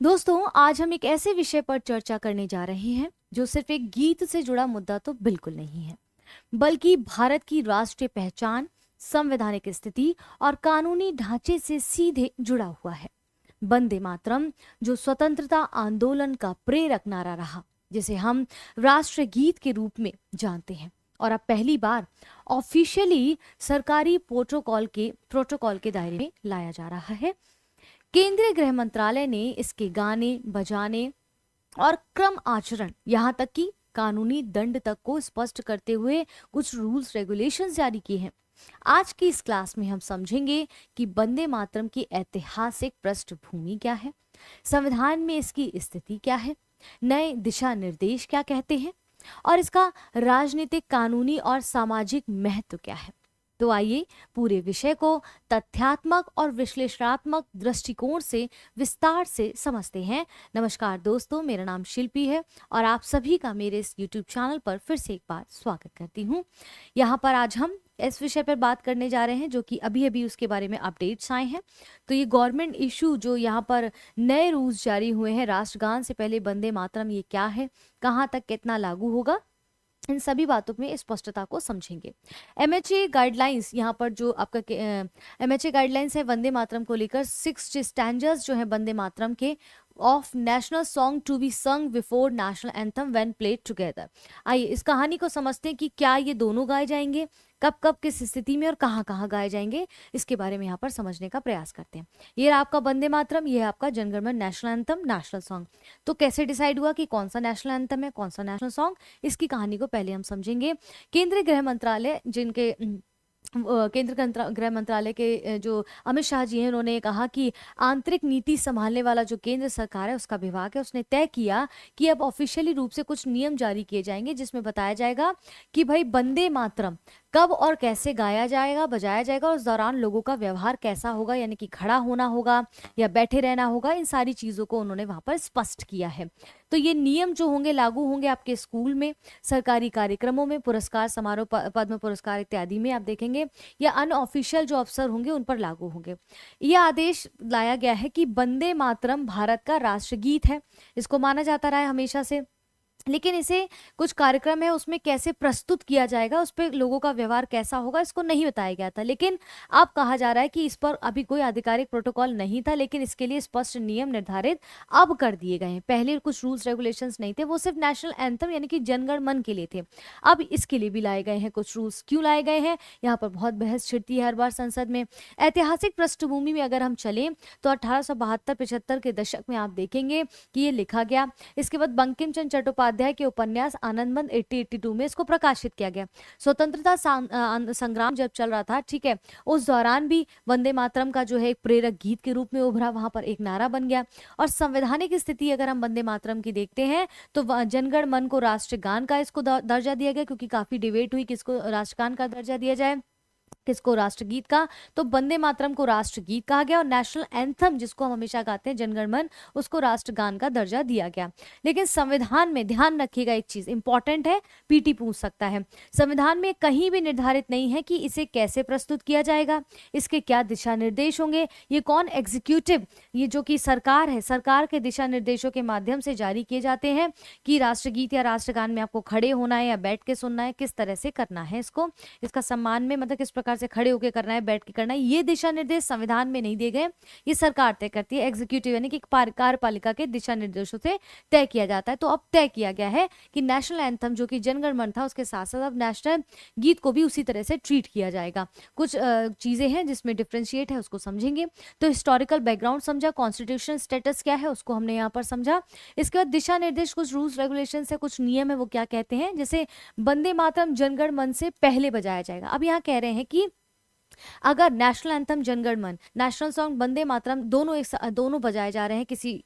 दोस्तों, आज हम एक ऐसे विषय पर चर्चा करने जा रहे हैं जो सिर्फ एक गीत से जुड़ा मुद्दा तो बिल्कुल नहीं है, बल्कि भारत की राष्ट्रीय पहचान, संवैधानिक स्थिति और कानूनी ढांचे से सीधे जुड़ा हुआ है। वंदे मातरम, जो स्वतंत्रता आंदोलन का प्रेरक नारा रहा, जिसे हम राष्ट्रीय गीत के रूप में जानते हैं और अब पहली बार ऑफिशियली सरकारी प्रोटोकॉल के दायरे में लाया जा रहा है। केंद्रीय गृह मंत्रालय ने इसके गाने बजाने और क्रम आचरण, यहाँ तक कि कानूनी दंड तक को स्पष्ट करते हुए कुछ रूल्स रेगुलेशंस जारी किए हैं। आज की इस क्लास में हम समझेंगे कि वंदे मातरम की ऐतिहासिक पृष्ठभूमि क्या है, संविधान में इसकी स्थिति क्या है, नए दिशा निर्देश क्या कहते हैं और इसका राजनीतिक, कानूनी और सामाजिक महत्व क्या है। तो आइए पूरे विषय को तथ्यात्मक और विश्लेषणात्मक दृष्टिकोण से विस्तार से समझते हैं। नमस्कार दोस्तों, मेरा नाम शिल्पी है और आप सभी का मेरे इस YouTube चैनल पर फिर से एक बार स्वागत करती हूँ। यहाँ पर आज हम इस विषय पर बात करने जा रहे हैं जो कि अभी अभी उसके बारे में अपडेट्स आए हैं। तो ये गवर्नमेंट इशू जो यहाँ पर नए रूल्स जारी हुए हैं, राष्ट्रगान से पहले वंदे मातरम ये क्या है, कहाँ तक कितना लागू होगा, इन सभी बातों में स्पष्टता को समझेंगे। एमएचए गाइडलाइंस, यहाँ पर जो आपका एमएचए गाइडलाइंस है वंदे मातरम को लेकर 6 स्टैंडर्ड्स जो है वंदे मातरम के of national song to be sung before national anthem when played together. आइए इस कहानी को समझते हैं कि क्या ये दोनों गाए जाएंगे, कब कब किस स्थिति में और कहाँ कहाँ गाए जाएंगे, इसके बारे में यहाँ पर समझने का प्रयास करते हैं। ये रहा आपका वंदे मातरम, ये है आपका जनगण मन नेशनल एंथम, नेशनल सॉन्ग। तो कैसे डिसाइड हुआ कि कौन सा नेशनल एंथम है, कौन सा नेशनल सॉन्ग, इसकी कहानी को पहले हम समझेंगे। केंद्रीय गृह मंत्रालय, जिनके गृह मंत्रालय के जो अमित शाह जी हैं, उन्होंने कहा कि आंतरिक नीति संभालने वाला जो केंद्र सरकार है उसका विभाग है, उसने तय किया कि अब ऑफिशियली रूप से कुछ नियम जारी किए जाएंगे जिसमें बताया जाएगा कि भाई वंदे मातरम कब और कैसे गाया जाएगा, बजाया जाएगा और उस दौरान लोगों का व्यवहार कैसा होगा, यानी कि खड़ा होना होगा या बैठे रहना होगा। इन सारी चीजों को उन्होंने वहां पर स्पष्ट किया है। तो ये नियम जो होंगे लागू होंगे आपके स्कूल में, सरकारी कार्यक्रमों में, पुरस्कार समारोह, पद्म पुरस्कार इत्यादि में आप देखेंगे, या अनऑफिशियल जो अफसर होंगे उन पर लागू होंगे। यह आदेश लाया गया है कि वंदे मातरम भारत का राष्ट्रगीत है, इसको माना जाता रहा है हमेशा से, लेकिन इसे कुछ कार्यक्रम है उसमें कैसे प्रस्तुत किया जाएगा, उस पर लोगों का व्यवहार कैसा होगा, इसको नहीं बताया गया था। लेकिन अब कहा जा रहा है कि इस पर अभी कोई आधिकारिक प्रोटोकॉल नहीं था, लेकिन इसके लिए स्पष्ट नियम निर्धारित अब कर दिए गए हैं। पहले कुछ रूल्स रेगुलेशंस नहीं थे, वो सिर्फ नेशनल एंथम यानी कि जनगण मन के लिए थे। अब इसके लिए भी लाए गए हैं कुछ रूल्स। क्यों लाए गए हैं, यहाँ पर बहुत बहस छिड़ती है हर बार संसद में। ऐतिहासिक पृष्ठभूमि में अगर हम चले तो 1872-75 के दशक में आप देखेंगे कि ये लिखा गया। इसके बाद बंकिम चंद्र चट्टोपाध्याय के उपन्यास आनंदमन 1882 में इसको प्रकाशित किया गया। स्वतंत्रता संग्राम जब चल रहा था, ठीक है, उस दौरान भी वंदे मातरम का जो है एक प्रेरक गीत के रूप में उभरा, वहां पर एक नारा बन गया। और संवैधानिक स्थिति अगर हम वंदे मातरम की देखते हैं तो जनगण मन को राष्ट्रगान का इसको दर्जा दिया गया, क्योंकि काफी डिबेट हुई किसको राष्ट्रगान का दर्जा दिया जाए, किसको राष्ट्रगीत का। तो वंदे मातरम को राष्ट्रगीत कहा गया और नेशनल एंथम जिसको हम हमेशा गाते हैं जनगण मन, उसको राष्ट्रगान का दर्जा दिया गया। लेकिन संविधान में ध्यान रखिएगा, एक चीज इंपॉर्टेंट है, पीटी पूछ सकता है, संविधान में कहीं भी निर्धारित नहीं है कि इसे कैसे प्रस्तुत किया जाएगा, इसके क्या दिशा निर्देश होंगे, ये कौन एग्जीक्यूटिव, ये जो कि सरकार है, सरकार के दिशा निर्देशों के माध्यम से जारी किए जाते हैं कि राष्ट्रगीत या राष्ट्रगान में आपको खड़े होना है या बैठ के सुनना है, किस तरह से करना है, इसका सम्मान में मतलब किस प्रकार से खड़े होकर करना है, बैठ के करना है, ये दिशा निर्देश संविधान में नहीं दिए गए। ये सरकार तय करती है, एग्जीक्यूटिव यानी कि कार्यपालिका के दिशा निर्देशों से तय किया जाता है। तो अब तय किया गया है कि नेशनल एंथम जो कि जनगण मन था, उसके साथ साथ अब नेशनल गीत को भी उसी तरह से ट्रीट किया जाएगा। कुछ चीजें हैं जिसमें डिफ्रेंशिएट है, उसको समझेंगे। तो हिस्टोरिकल बैकग्राउंड समझा, कॉन्स्टिट्यूशन स्टेटस क्या है उसको हमने यहाँ पर समझा। इसके बाद दिशा निर्देश, कुछ रूल्स रेगुलेशन है, कुछ नियम है, वो क्या कहते हैं। जैसे वंदे मातरम जनगण मन से पहले बजाया जाएगा। अब यहाँ कह रहे हैं कि अगर नेशनल एंथम जनगण मन, नेशनल सॉन्ग वंदे मातरम दोनों बजाए जा रहे हैं किसी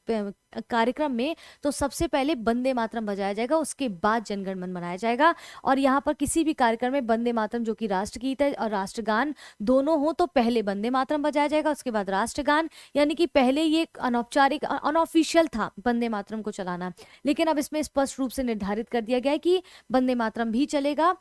कार्यक्रम में, तो सबसे पहले वंदे मातरम बजाया जाएगा, उसके बाद जनगण मन मनाया जाएगा। और यहाँ पर किसी भी कार्यक्रम में वंदे मातरम जो कि राष्ट्रगीत है और राष्ट्रगान दोनों हो तो पहले वंदे मातरम बजाया जाएगा, उसके बाद राष्ट्रगान। यानी कि पहले ये अनौपचारिक अनऑफिशियल था वंदे मातरम को चलाना, लेकिन अब इसमें स्पष्ट रूप से निर्धारित कर दिया गया है कि वंदे मातरम भी चलेगा।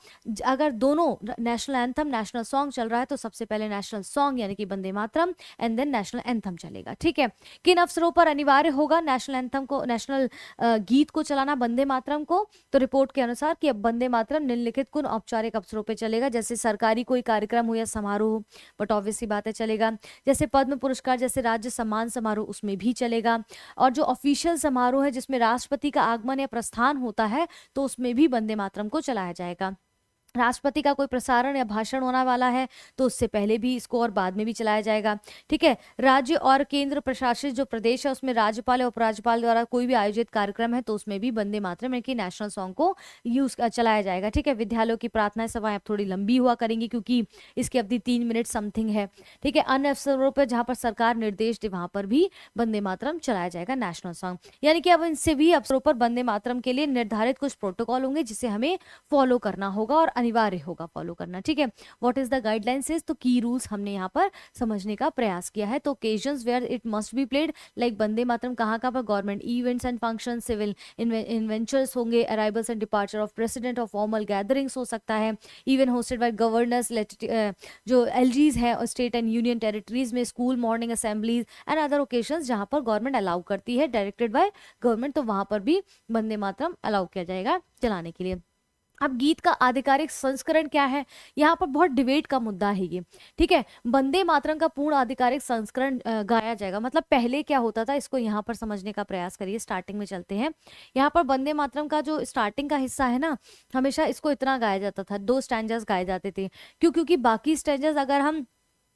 अगर दोनों नेशनल एंथम नेशनल सॉन्ग चल रहा है तो सबसे सबसे पहले नेशनल सॉन्ग यानी कि Vande Mataram and then national anthem चलेगा। ठीक है, किन अवसरों पर अनिवार्य होगा नेशनल एंथम को, नेशनल गीत को चलाना, वंदे मातरम को? तो रिपोर्ट के अनुसार कि अब वंदे मातरम निम्नलिखित कुछ औपचारिक अवसरों पे चलेगा, जैसे सरकारी कोई कार्यक्रम हो या समारोह हो, बट ऑब्वियसली बात है चलेगा। जैसे पद्म पुरस्कार जैसे राज्य सम्मान समारोह, उसमें भी चलेगा। और जो ऑफिशियल समारोह है जिसमें राष्ट्रपति का आगमन या प्रस्थान होता है, तो उसमें भी वंदे मातरम को चलाया जाएगा। राष्ट्रपति का कोई प्रसारण या भाषण होने वाला है तो उससे पहले भी इसको और बाद में भी चलाया जाएगा। ठीक है, राज्य और केंद्र प्रशासित जो प्रदेश है उसमें राज्यपाल या उपराज्यपाल द्वारा कोई भी आयोजित कार्यक्रम है तो उसमें भी वंदे मातरम यानी कि नेशनल सॉन्ग को चलाया जाएगा। ठीक है, विद्यालयों की प्रार्थना सभाएं अब थोड़ी लंबी हुआ करेंगी क्योंकि इसकी अवधि 3 मिनट समथिंग है। ठीक है, अन्य अवसरों पर जहां पर सरकार निर्देश दे वहां पर भी वंदे मातरम चलाया जाएगा नेशनल सॉन्ग। यानी कि अब इन सभी अवसरों पर वंदे मातरम के लिए निर्धारित कुछ प्रोटोकॉल होंगे जिसे हमें फॉलो करना होगा और अनिवार्य होगा फॉलो करना। ठीक है, what is the guidelines is, तो की रूल्स हमने यहाँ पर समझने का प्रयास किया है। तो occasions where it must be played like Vande Mataram कहाँ पर, government events and function, civil investitures होंगे, arrivals and departure of president of formal gatherings हो सकता है, इवन होस्टेड बाय गवर्नर्स, जो एलजीज है स्टेट एंड यूनियन टेरिटरीज में, school morning assemblies and other occasions जहां पर गवर्नमेंट अलाउ करती है डायरेक्टेड बाय गवर्नमेंट, तो वहां पर भी वंदे मातरम अलाउ किया जाएगा चलाने के लिए। अब गीत का आधिकारिक संस्करण क्या है, यहाँ पर बहुत डिबेट का मुद्दा है ये। ठीक है, वंदे मातरम का पूर्ण आधिकारिक संस्करण गाया जाएगा, मतलब पहले क्या होता था इसको यहाँ पर समझने का प्रयास करिए। स्टार्टिंग में चलते हैं, यहाँ पर वंदे मातरम का जो स्टार्टिंग का हिस्सा है ना, हमेशा इसको इतना गाया जाता था, 2 स्टैंजर्स गाए जाते थे। क्योंकि बाकी स्टैंजर्स अगर हम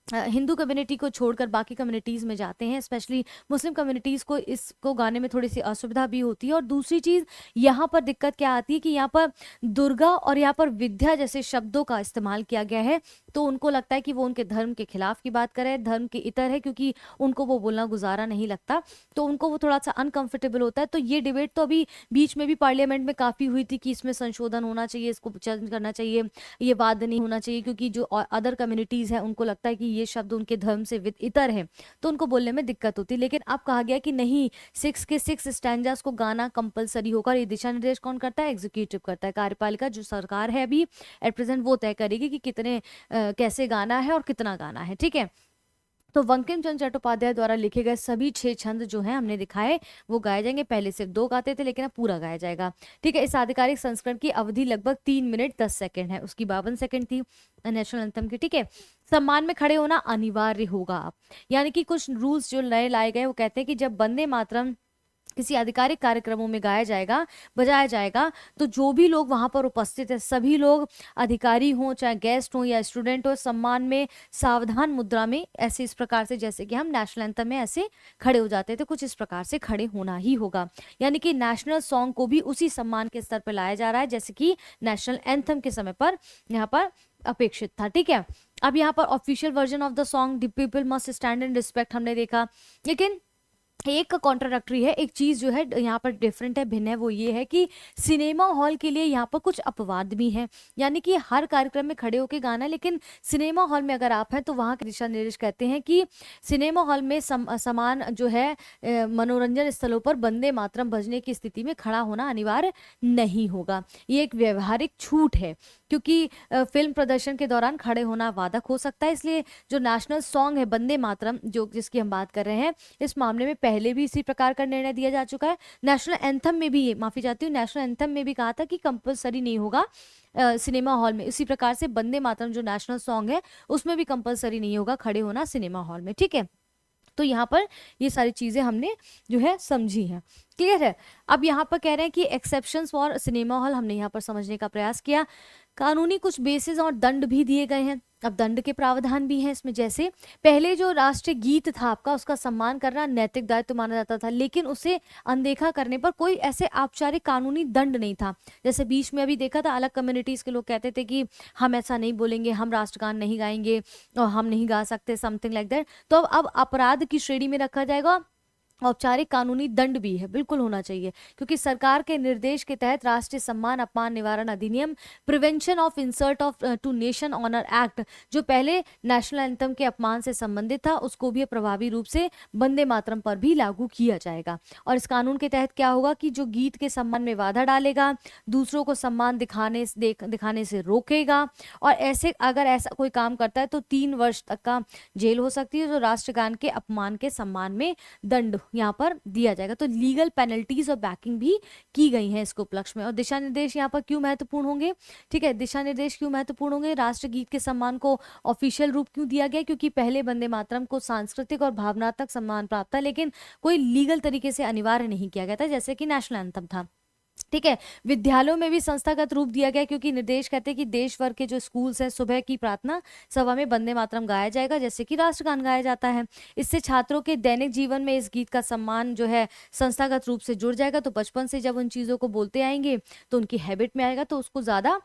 हिंदू कम्युनिटी को छोड़कर बाकी कम्युनिटीज़ में जाते हैं, स्पेशली मुस्लिम कम्युनिटीज़ को इसको गाने में थोड़ी सी असुविधा भी होती है। और दूसरी चीज़ यहाँ पर दिक्कत क्या आती है कि यहाँ पर दुर्गा और यहाँ पर विद्या जैसे शब्दों का इस्तेमाल किया गया है, तो उनको लगता है कि वो उनके धर्म के खिलाफ की बात करे, धर्म के इतर है, क्योंकि उनको वो बोलना गुजारा नहीं लगता, तो उनको वो थोड़ा सा अनकंफर्टेबल होता है। तो ये डिबेट तो अभी बीच में भी पार्लियामेंट में काफ़ी हुई थी कि इसमें संशोधन होना चाहिए, इसको चेंज करना चाहिए, ये वाद नहीं होना चाहिए, क्योंकि जो अदर कम्युनिटीज़ है उनको लगता है कि ये शब्द उनके धर्म से इतर है, तो उनको बोलने में दिक्कत होती है। लेकिन अब कहा गया कि नहीं, 6 के 6 स्टैंजास को गाना कंपलसरी होगा। ये दिशा निर्देश कौन करता है, एग्जीक्यूटिव करता है, कार्यपालिका जो सरकार है अभी एट प्रेजेंट वो तय करेगी कि कितने कैसे गाना है और कितना गाना है। ठीक है, तो बंकिम चंद्र चट्टोपाध्याय द्वारा लिखे गए सभी 6 छंद जो हैं हमने दिखाए वो गाए जाएंगे। पहले सिर्फ 2 गाते थे लेकिन अब पूरा गाया जाएगा। ठीक है, इस आधिकारिक संस्करण की अवधि लगभग 3 मिनट 10 सेकंड है, उसकी 52 सेकंड थी नेशनल एंथम की। ठीक है, सम्मान में खड़े होना अनिवार्य होगा। यानी कि कुछ रूल्स जो नए लाए गए वो कहते हैं कि जब वंदे मातरम किसी आधिकारिक कार्यक्रमों में गाया जाएगा, बजाया जाएगा, तो जो भी लोग वहां पर उपस्थित है सभी लोग, अधिकारी हों चाहे गेस्ट हों या स्टूडेंट हो, सम्मान में सावधान मुद्रा में ऐसे इस प्रकार से, जैसे कि हम नेशनल एंथम में ऐसे खड़े हो जाते थे, कुछ इस प्रकार से खड़े होना ही होगा। यानी कि नेशनल सॉन्ग को भी उसी सम्मान के स्तर पर लाया जा रहा है जैसे कि नेशनल एंथम के समय पर यहाँ पर अपेक्षित था। ठीक है, अब यहाँ पर official version of the song the people must stand in respect हमने देखा, लेकिन एक कॉन्ट्राडक्टरी है, एक चीज जो है यहाँ पर डिफरेंट है, भिन्न है, वो ये है कि सिनेमा हॉल के लिए यहाँ पर कुछ अपवाद भी हैं। यानी कि हर कार्यक्रम में खड़े होकर गाना, लेकिन सिनेमा हॉल में अगर आप हैं तो वहाँ के दिशा निर्देश कहते हैं कि सिनेमा हॉल में समान जो है मनोरंजन स्थलों पर वंदे मातरम बजने की स्थिति में खड़ा होना अनिवार्य नहीं होगा। ये एक व्यवहारिक छूट है, क्योंकि फिल्म प्रदर्शन के दौरान खड़े होना वादक हो सकता है। इसलिए जो नेशनल सॉन्ग है वंदे मातरम जो जिसकी हम बात कर रहे हैं, इस मामले में पहले भी इसी प्रकार का निर्णय दिया जा चुका है। नेशनल एंथम में भी, ये माफी चाहती हूँ, नेशनल एंथम में भी कहा था कि कंपलसरी नहीं होगा सिनेमा हॉल में। इसी प्रकार से वंदे मातरम जो नेशनल सॉन्ग है उसमें भी कंपलसरी नहीं होगा खड़े होना सिनेमा हॉल में। ठीक है, तो यहाँ पर ये सारी चीजें हमने जो है समझी हैं, क्लियर है। अब यहाँ पर कह रहे हैं कि एक्सेप्शंस फॉर सिनेमा हॉल हमने यहाँ पर समझने का प्रयास किया। कानूनी कुछ बेसिस और दंड भी दिए गए हैं। अब दंड के प्रावधान भी हैं इसमें, जैसे पहले जो राष्ट्रीय गीत था आपका उसका सम्मान करना नैतिक दायित्व माना जाता था, लेकिन उसे अनदेखा करने पर कोई ऐसे औपचारिक कानूनी दंड नहीं था। जैसे बीच में अभी देखा था, अलग कम्युनिटीज के लोग कहते थे कि हम ऐसा नहीं बोलेंगे, हम राष्ट्रगान नहीं गाएंगे और हम नहीं गा सकते, समथिंग लाइक दैट। तो अब अपराध की श्रेणी में रखा जाएगा औपचारिक कानूनी दंड भी है, बिल्कुल होना चाहिए, क्योंकि सरकार के निर्देश के तहत राष्ट्रीय सम्मान अपमान निवारण अधिनियम, prevention of insult of to nation honour act, जो पहले नेशनल एंथम के अपमान से संबंधित था, उसको भी प्रभावी रूप से वंदे मातरम पर भी लागू किया जाएगा। और इस कानून के तहत क्या होगा कि जो गीत के सम्मान में बाधा डालेगा, दूसरों को सम्मान दिखाने से रोकेगा, और ऐसे अगर ऐसा कोई काम करता है तो 3 वर्ष तक का जेल हो सकती है, जो राष्ट्रगान के अपमान के सम्मान में दंड यहाँ पर दिया जाएगा। तो लीगल पेनल्टीज और बैकिंग भी की गई है इसको उपलक्ष्य में। और दिशा निर्देश यहाँ पर क्यों महत्वपूर्ण होंगे, ठीक है, दिशा निर्देश क्यों महत्वपूर्ण होंगे, राष्ट्रगीत के सम्मान को ऑफिशियल रूप क्यों दिया गया, क्योंकि पहले वंदे मातरम को सांस्कृतिक और भावनात्मक सम्मान प्राप्त था, लेकिन कोई लीगल तरीके से अनिवार्य नहीं किया गया था जैसे कि नेशनल एंथम था। ठीक है, विद्यालयों में भी संस्थागत रूप दिया गया, क्योंकि निर्देश कहते हैं कि देश भर के जो स्कूल्स हैं, सुबह की प्रार्थना सभा में वंदे मातरम गाया जाएगा जैसे कि राष्ट्रगान गाया जाता है। इससे छात्रों के दैनिक जीवन में इस गीत का सम्मान जो है संस्थागत रूप से जुड़ जाएगा, तो बचपन से जब उन चीज़ों को बोलते आएंगे तो उनकी हैबिट में आएगा, तो उसको ज़्यादा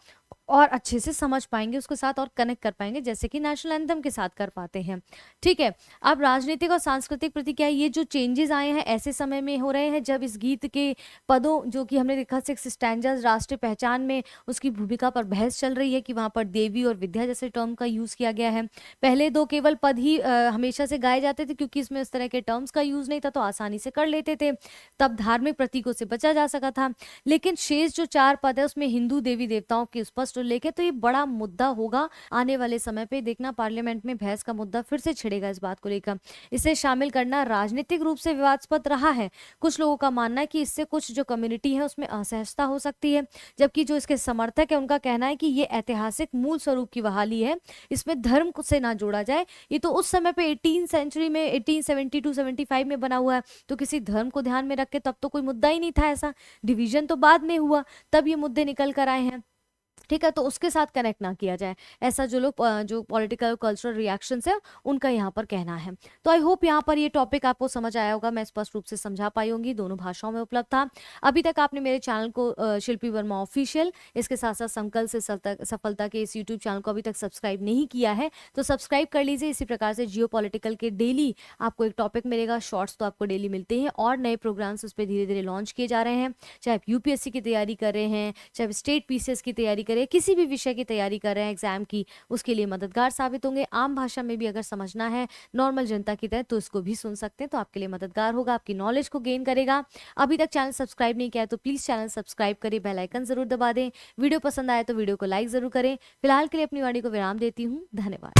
और अच्छे से समझ पाएंगे, उसके साथ और कनेक्ट कर पाएंगे जैसे कि नेशनल एंथम के साथ कर पाते हैं। ठीक है, अब राजनीतिक और सांस्कृतिक प्रति क्या है, ये जो चेंजेस आए हैं ऐसे समय में हो रहे हैं जब इस गीत के पदों, जो कि हमने देखा 6 स्टैंजास राष्ट्रीय पहचान में उसकी भूमिका पर बहस चल रही है कि वहां पर देवी और विद्या जैसे टर्म का यूज किया गया है। पहले 2 केवल पद ही हमेशा से गाए जाते थे, क्योंकि इसमें इस तरह के टर्म्स का यूज नहीं था, तो आसानी से कर लेते थे, तब धार्मिक प्रतीकों से बचा जा सका था। लेकिन शेष जो 4 पद है उसमें हिंदू देवी देवताओं की स्पष्ट उल्लेख है, तो ये बड़ा मुद्दा होगा आने वाले समय पे, देखना पार्लियामेंट में बहस का मुद्दा फिर से छिड़ेगा इस बात को लेकर। इसे शामिल करना राजनीतिक रूप से विवादास्पद रहा है। कुछ लोगों का मानना है कि इससे कुछ जो कम्युनिटी है उसमें असहजता हो सकती है, जबकि जो इसके समर्थक है उनका कहना है कि ये ऐतिहासिक मूल स्वरूप की बहाली है, इसमें धर्म से ना जोड़ा जाए। ये तो उस समय पे 18 सेंचुरी में 1872-75 में बना हुआ है, तो किसी धर्म को ध्यान में रख के तब तो कोई मुद्दा ही नहीं था, ऐसा डिवीजन तो बाद में हुआ, तब ये मुद्दे निकल कर आए हैं। ठीक है, तो उसके साथ कनेक्ट ना किया जाए, ऐसा जो लोग जो पॉलिटिकल कल्चरल रिएक्शंस है उनका यहाँ पर कहना है। तो आई होप यहाँ पर ये टॉपिक आपको समझ आया होगा, मैं स्पष्ट रूप से समझा पाई होंगी, दोनों भाषाओं में उपलब्ध था। अभी तक आपने मेरे चैनल को शिल्पी वर्मा ऑफिशियल, इसके साथ साथ संकल्प से सफलता के इस यूट्यूब चैनल को अभी तक सब्सक्राइब नहीं किया है तो सब्सक्राइब कर लीजिए। इसी प्रकार से जियो पॉलिटिकल के डेली आपको एक टॉपिक मिलेगा, शॉर्ट्स तो आपको डेली मिलते हैं, और नए प्रोग्राम्स उस पर धीरे धीरे लॉन्च किए जा रहे हैं। चाहे आप यूपीएससी की तैयारी कर रहे हैं, चाहे स्टेट पीसीएस की तैयारी कर रहे हैं, किसी भी विषय की तैयारी कर रहे हैं एग्जाम की, उसके लिए मददगार साबित होंगे। आम भाषा में भी अगर समझना है नॉर्मल जनता की तरह तो इसको भी सुन सकते हैं, तो आपके लिए मददगार होगा, आपकी नॉलेज को गेन करेगा। अभी तक चैनल सब्सक्राइब नहीं किया है तो प्लीज चैनल सब्सक्राइब करें, बेल आइकन जरूर दबा दें, वीडियो पसंद आए तो वीडियो को लाइक जरूर करें। फिलहाल के लिए अपनी वाणी को विराम देती हूँ, धन्यवाद।